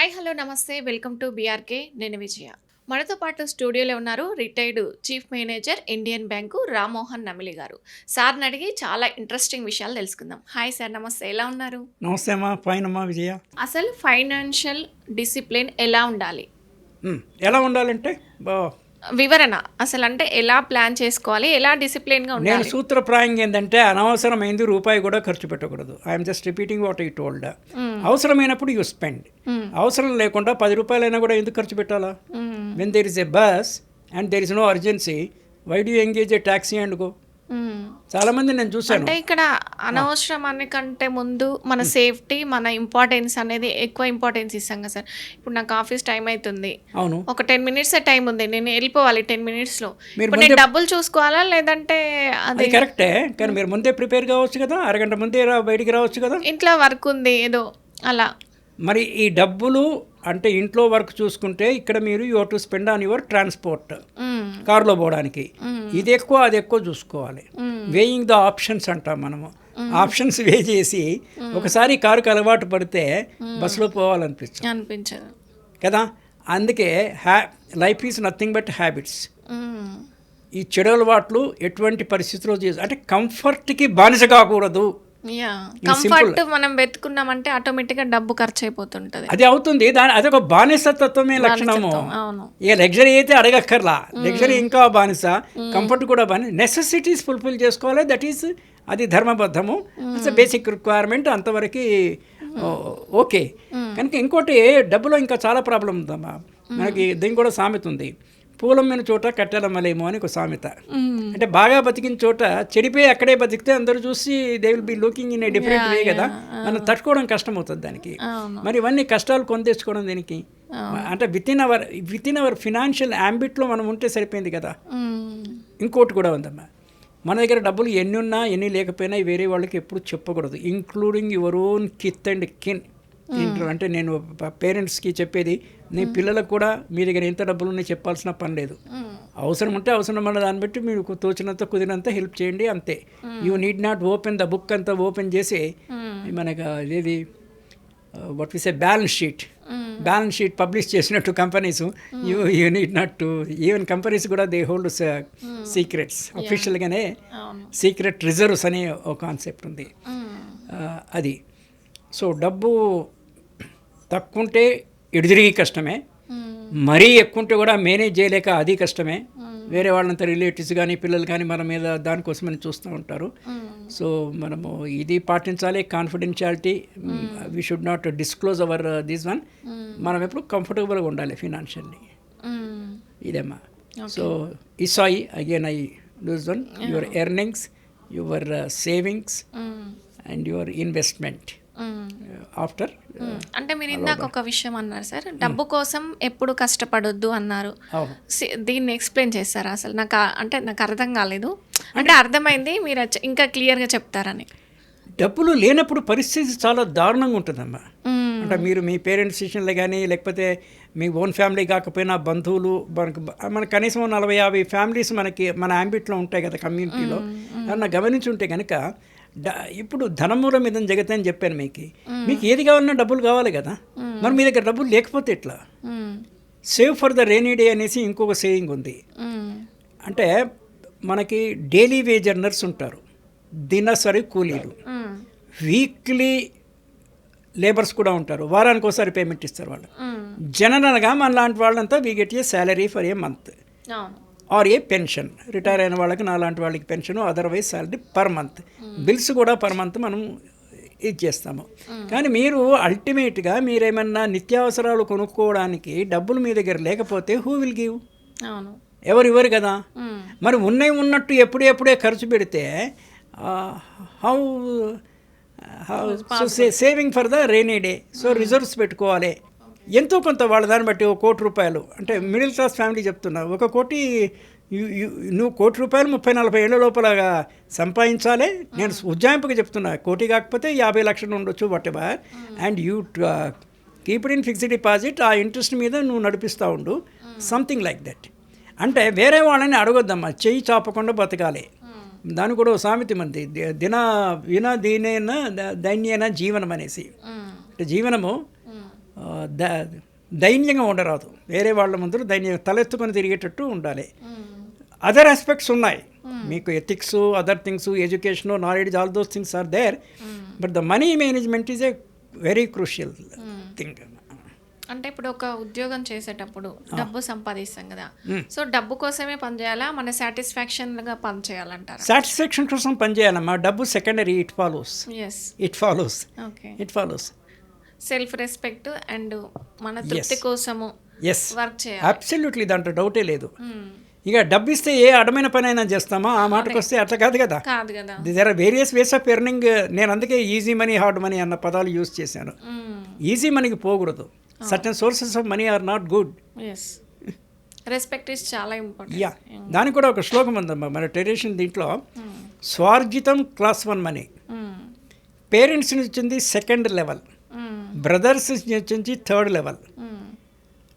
Hi hello నమస్తే welcome to BRK నేను విజయ. మనతో పాటు స్టూడియోలో ఉన్నారు retired chief manager Indian bank Rammohan నమిలి గారు. సార్ని అడిగి చాలా ఇంట్రెస్టింగ్ విషయాలు తెలుసుకుందాం. హాయ్ సార్, నమస్తే, ఎలా ఉన్నారు? నమస్తే అమ్మా, ఫైన్ అమ్మా విజయ. అసలు ఫైనాన్షియల్ డిసిప్లిన్ ఎలా ఉండాలి? ఎలా ఉండాలంటే వివరణ అసలు అంటే ఎలా ప్లాన్ చేసుకోవాలి, ఎలా డిసిప్లిన్గా నేను ఉండాలి? సూత్రప్రాయంగా ఏంటంటే అనవసరమైంది రూపాయి కూడా ఖర్చు పెట్టకూడదు. I'm just repeating what I told. అవసరమైనప్పుడు యూ స్పెండ్. అవసరం లేకుండా 10 రూపాయలైనా కూడా ఎందుకు ఖర్చు పెట్టాలా? When there is a bus and there is no urgency, why do engage a taxi and go? చాలా మంది నేను చూసాను. అంటే ఇక్కడ అనవసరం అనే కంటే ముందు మన సేఫ్టీ, మన ఇంపార్టెన్స్ అనేది ఎక్కువ ఇంపార్టెన్స్ ఇస్తాం కదా సార్. ఇప్పుడు నాకు ఆఫీస్ టైం అవుతుంది, అవును, ఒక 10 minutes టైం ఉంది, నేను వెళ్ళిపోవాలి 10 minutesలో. ఇప్పుడు నేను డబ్బులు చూసుకోవాలా లేదంటే అది కరెక్టే, కానీ మీరు ముందే ప్రిపేర్ కావచ్చు కదా, అరగంట ముందే బయటికి రావచ్చు కదా. ఇంట్లో వర్క్ ఉంది ఏదో అలా. మరి ఈ డబ్బులు అంటే ఇంట్లో వర్క్ చూసుకుంటే ఇక్కడ మీరు you to spend on your transport, కారులో పోవడానికి. ఇది ఎక్కువ అది ఎక్కువ చూసుకోవాలి. వేయింగ్ ద ఆప్షన్స్ అంటాం మనము. ఆప్షన్స్ వే చేసి ఒకసారి కారుకి అలవాటు పడితే బస్సులో పోవాలనిపించదు కదా. అందుకే life is nothing but habits. ఈ చెడు అలవాట్లు ఎటువంటి పరిస్థితుల్లో అంటే కంఫర్ట్కి బానిస కాకూడదు. కంఫర్ట్ మనం వెతుకున్నామంటే ఆటోమేటిక్గా డబ్బు ఖర్చు అయిపోతుంటది. అది అవుతుంది, అదొక బానిసత్వమే లక్షణము. ఏ లగ్జరీ అయితే అడగక్కర్లా, లగ్జరీ ఇంకా బానిస, కంఫర్ట్ కూడా బానిస. నెసెసిటీస్ ఫుల్ఫిల్ చేసుకోవాలి, దట్ ఈస్ అది ధర్మబద్ధము, ఇట్స్ బేసిక్ రిక్వైర్మెంట్, అంతవరకు ఓకే. కనుక ఇంకోటి డబ్బులో ఇంకా చాలా ప్రాబ్లం ఉందమ్మా మనకి. దీనికి కూడా సామెత ఉంది, పూలమ్మిన చోట కట్టెలమ్మలేమో అని ఒక సామెత. అంటే బాగా బతికిన చోట చెడిపోయి అక్కడే బతికితే అందరూ చూసి they will be looking in a different way కదా. మనం తట్టుకోవడం కష్టం అవుతుంది దానికి. మరి ఇవన్నీ కష్టాలు కొని తెచ్చుకోవడం దీనికి అంటే విత్ ఇన్ అవర్ ఫినాన్షియల్ యాంబిట్లో మనం ఉంటే సరిపోయింది కదా. ఇంకోటి కూడా ఉందమ్మా, మన దగ్గర డబ్బులు ఎన్ని ఉన్నా ఎన్ని లేకపోయినా వేరే వాళ్ళకి ఎప్పుడు చెప్పకూడదు, including your own kith and కిన్. ఇంట్లో అంటే నేను పేరెంట్స్కి చెప్పేది, నీ పిల్లలకు కూడా మీ దగ్గర ఎంత డబ్బులు ఉన్నాయి చెప్పాల్సిన పని లేదు. అవసరం ఉంటే అవసరం అన్న దాన్ని బట్టి మీరు తోచినంత కుదిరినంత హెల్ప్ చేయండి, అంతే. You need not open the book అంతా ఓపెన్ చేసి మనకు ఏది what we say balance sheet publish చేసినట్టు companies, you need not to. Even companies కూడా దే హోల్డ్ సీక్రెట్స్, అఫీషియల్గానే సీక్రెట్ రిజర్వ్స్ అనే ఒక కాన్సెప్ట్ ఉంది. అది సో డబ్బు తక్కువ ఉంటే ఎడుదిరిగి కష్టమే, మరీ ఎక్కువ ఉంటే కూడా మేనేజ్ చేయలేక అది కష్టమే. వేరే వాళ్ళంతా రిలేటివ్స్ కానీ పిల్లలు కానీ మన మీద దానికోసమని చూస్తూ ఉంటారు. సో మనము ఇది పాటించాలి, confidentiality. We should not disclose our this one. మనం ఎప్పుడు కంఫర్టబుల్గా ఉండాలి ఫినాన్షియల్లీ. ఇదేమ్మా. సో ఇసాయి again I lose one your earnings, your savings and your investment after. అంటే మీరు ఇందాక ఒక విషయం అన్నారు సార్, డబ్బు కోసం ఎప్పుడు కష్టపడొద్దు అన్నారు. దీన్ని ఎక్స్ప్లెయిన్ చేస్తారా? అసలు నాకు అర్థం కాలేదు. అంటే అర్థమైంది, మీరు ఇంకా క్లియర్గా చెప్తారని. డబ్బులు లేనప్పుడు పరిస్థితి చాలా దారుణంగా ఉంటుందమ్మా. అంటే మీరు మీ పేరెంట్స్ విషయంలో కానీ లేకపోతే మీ ఓన్ ఫ్యామిలీ కాకపోయినా బంధువులు మనకు కనీసం 40-50 ఫ్యామిలీస్ మన యాంబిట్లో ఉంటాయి కదా కమ్యూనిటీలో. అన్న గమనించి ఉంటే కనుక ఇప్పుడు ధనమూల మీద జగతే అని చెప్పాను మీకు ఏది కావాలన్నా డబ్బులు కావాలి కదా. మరి మీ దగ్గర డబ్బులు లేకపోతే ఎట్లా? Save for the rainy day అనేసి ఇంకొక సేయింగ్ ఉంది. అంటే మనకి డైలీ వేజ్ ఎర్నర్స్ ఉంటారు, దినసరి కూలీలు, వీక్లీ లేబర్స్ కూడా ఉంటారు, వారానికి ఒకసారి పేమెంట్ ఇస్తారు వాళ్ళు. జనరల్గా మన లాంటి వాళ్ళంతా we get a salary for a month or A pension. Retire అయిన వాళ్ళకి నాలాంటి వాళ్ళకి pension, otherwise salary per month. Bills కూడా పర్ మంత్ మనం ఇది చేస్తాము. కానీ మీరు అల్టిమేట్గా మీరేమన్నా నిత్యావసరాలు కొనుక్కోవడానికి డబ్బులు మీ దగ్గర లేకపోతే హూ విల్ గివ్? ఎవరు కదా. మరి ఉన్నట్టు ఎప్పుడే ఖర్చు పెడితే how saving for the rainy day. So reserves పెట్టుకోవాలి ఎంతో కొంత. వాళ్ళ దాన్ని బట్టి ₹1 కోటి, అంటే మిడిల్ క్లాస్ ఫ్యామిలీ చెప్తున్నా, ₹1 కోటి నువ్వు ₹1 30-40 ఏళ్ళ లోపలగా సంపాదించాలి. నేను ఉజ్జాయింపుగా చెప్తున్నా, 1 కోటి కాకపోతే 50 లక్షలు ఉండొచ్చు, what ever. And you keep it in fixed deposit, ఆ ఇంట్రెస్ట్ మీద నువ్వు నడిపిస్తూ ఉండు, సంథింగ్ లైక్ దట్. అంటే వేరే వాళ్ళని అడగొద్దమ్మా, చెయ్యి చాపకుండా బతకాలి. దాని కూడా సామెత మంది, వినా దీనైనా దైన్యైనా జీవనం అనేసి. అంటే జీవనము దైన్యంగా ఉండరాదు, వేరే వాళ్ళ ముందు తలెత్తుకొని తిరిగేటట్టు ఉండాలి. అదర్ ఆస్పెక్ట్స్ ఉన్నాయి మీకు, ethics, other things, education, knowledge, all those things are there, but the money management is a very crucial thing. అంటే ఇప్పుడు ఒక ఉద్యోగం చేసేటప్పుడు డబ్బు సంపాదిస్తాం కదా, సో డబ్బు కోసమే పనిచేయాలా, మన సాటిస్ఫాక్షన్గా పనిచేయాలంటారా? సాటిస్ఫాక్షన్ కోసం పనిచేయాలమ్మా, డబ్బు secondary, it follows. Okay, it follows. Self respect and మన తృప్తి కోసము వర్క్ చేయాలి. అబ్సల్యూట్లీ, దాంట్లో డౌటే లేదు. ఇక డబ్బు ఇస్తే ఏ అడమైన పని అయినా చేస్తామా? ఆ మాటకు వస్తే అట్లా కాదు కదా. There are various ways of earning. నేను అందుకే ఈజీ మనీ, హార్డ్ మనీ అన్న పదాలు యూజ్ చేశాను. ఈజీ మనీకి పోకూడదు. Certain sources of money are not good. Respect is చాలా ఇంపార్టెంట్. యా, దానికి కూడా ఒక శ్లోకం ఉందమ్మా మన ట్రెడిషన్. దీంట్లో స్వార్జితం క్లాస్ 1 మనీ, పేరెంట్స్ నుంచి వచ్చింది సెకండ్ లెవెల్, బ్రదర్స్ నుంచి వచ్చింది థర్డ్ లెవెల్,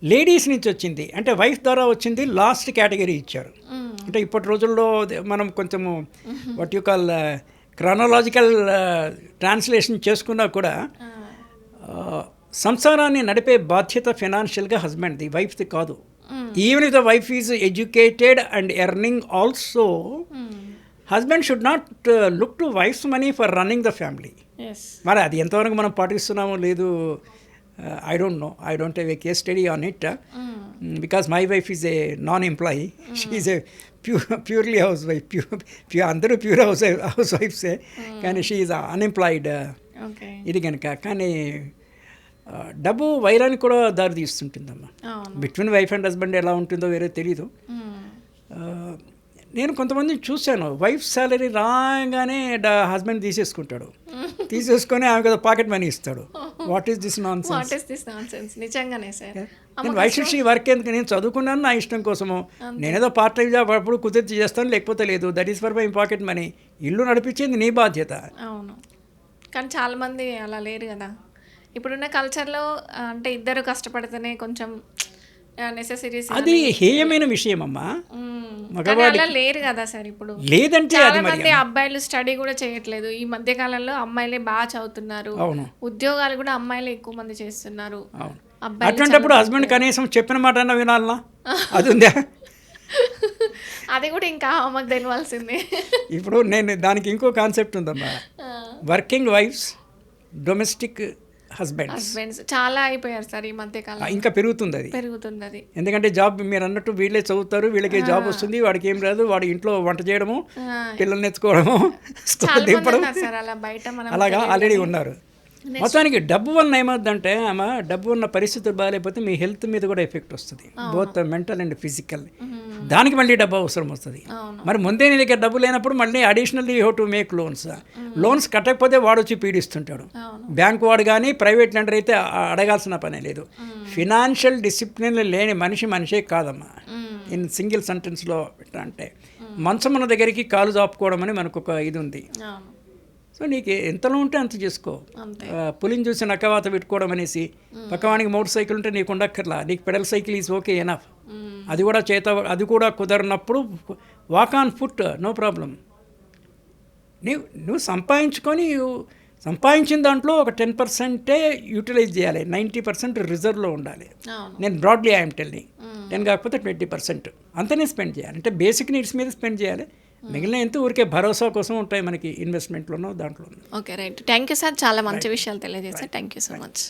లేడీస్ నుంచి వచ్చింది అంటే వైఫ్ ద్వారా వచ్చింది లాస్ట్ కేటగిరీ ఇచ్చారు. అంటే ఇప్పటి రోజుల్లో మనం కొంచెము what you call chronological translation చేసుకున్నా కూడా సంసారాన్ని నడిపే బాధ్యత ఫినాన్షియల్గా హస్బెండ్ది, వైఫ్ది కాదు. Even if the wife is educated and earning also, husband should not look to wife's money for running the family. మరి అది ఎంతవరకు మనం పాటిస్తున్నామో లేదు, I don't know. I don't have a case study on it because my wife is a non-employee. She is a purely housewife. అందరూ pure హౌస్వైఫ్సే, కానీ she is unemployed. ఇది కనుక కానీ డబ్బు వైరానికి కూడా దారి తీస్తుంటుందమ్మా. బిట్వీన్ వైఫ్ అండ్ హస్బెండ్ ఎలా ఉంటుందో వేరే తెలీదు. నేను కొంతమందిని చూశాను, వైఫ్ శాలరీ రాగానే హస్బెండ్ తీసేసుకొని ఆమె కదా పాకెట్ మనీ ఇస్తాడు. What is this nonsense? నిజంగానే sir. Why should she work? ఎందుకు? నేను చదువుకున్నాను నా ఇష్టం కోసము, నేనేదో పార్ట్ టైం జాబ్ అప్పుడు కుదిర్చి చేస్తాను, లేకపోతే లేదు. That is for my pocket money. ఇల్లు నడిపించేది నీ బాధ్యత. అవును, కానీ చాలామంది అలా లేరు కదా ఇప్పుడున్న కల్చర్లో. అంటే ఇద్దరు కష్టపడితేనే కొంచెం నెసెసరీస్, అది హేయమైన విషయం అమ్మా. మగవాళ్ళు లేరు కదా సార్ ఇప్పుడు. లేదంటే చాలా మంది అబ్బాయిలు స్టడీ కూడా చేయట్లేదు. ఈ మధ్య కాలంలో అమ్మాయిలే బాగా చదువుతున్నారు, ఉద్యోగాలు కూడా అమ్మాయిలే ఎక్కువ మంది చేస్తున్నారు. అటువంటిప్పుడు హస్బెండ్ కనీసం చెప్పిన మాట అన్న వినాలనా? అది ఉందా? అది కూడా ఇంకా ఆమెకు తెలియాల్సిందే. ఇప్పుడు నేను దానికి ఇంకో కాన్సెప్ట్ ఉందమ్మా, వర్కింగ్ వైఫ్స్, డొమెస్టిక్ హస్బెండ్స్ చాలా అయిపోయారు సార్ ఈ మధ్య కాలం. ఇంకా పెరుగుతుంది. ఎందుకంటే జాబ్ మీరు అన్నట్టు వీళ్ళే చదువుతారు, వీళ్ళకి జాబ్ వస్తుంది, వాడికి ఏం రాదు, వాడి ఇంట్లో వంట చేయడము, పిల్లల్ని ఎత్తుకోవడము, దింపడం, అలాగా ఆల్రెడీ ఉన్నారు. మొత్తానికి డబ్బు వల్ల ఏమవుతుందంటే ఆమె డబ్బు ఉన్న పరిస్థితులు బాగాలేకపోతే మీ హెల్త్ మీద కూడా ఎఫెక్ట్ వస్తుంది, బోత్ మెంటల్ అండ్ ఫిజికల్. దానికి మళ్ళీ డబ్బు అవసరం వస్తుంది. మరి ముందే నీ దగ్గర డబ్బు లేనప్పుడు మళ్ళీ additionally you have to make loans కట్టకపోతే వాడు వచ్చి పీడిస్తుంటాడు. బ్యాంకు వాడు కానీ ప్రైవేట్ లెండర్ అయితే అడగాల్సిన పనే లేదు. ఫినాన్షియల్ డిసిప్లిన్ లేని మనిషే కాదమ్మా. ఇన్ సింగిల్ సెంటెన్స్లో అంటే మంచం ఉన్న దగ్గరికి కాలు జాపుకోవడం అని మనకు ఒక ఇది ఉంది. సో నీకు ఎంతలో ఉంటే అంత చేసుకో. పులిని చూసి నక్కవాత పెట్టుకోవడం అనేసి, పక్కవానికి మోటార్ సైకిల్ ఉంటే నీకు ఉండక్కర్లా, నీకు pedal cycle is okay enough. అది కూడా కుదరనప్పుడు walk on foot, no problem. నువ్వు సంపాదించిన దాంట్లో ఒక 10% యూటిలైజ్ చేయాలి, 90% రిజర్వ్లో ఉండాలి. నేను బ్రాడ్లీ ఐఎమ్ టెల్లింగ్. 10 కాకపోతే 20% అంతనే స్పెండ్ చేయాలి. అంటే బేసిక్ నీడ్స్ మీద స్పెండ్ చేయాలి. మిగిలిన ఎంత ఊరికే భరోసా కోసం ఉంటాయి మనకి ఇన్వెస్ట్మెంట్లోనో దాంట్లో. Okay, right. Thank you sir, చాలా మంచి విషయాలు తెలియజేశారు. Thank you so much.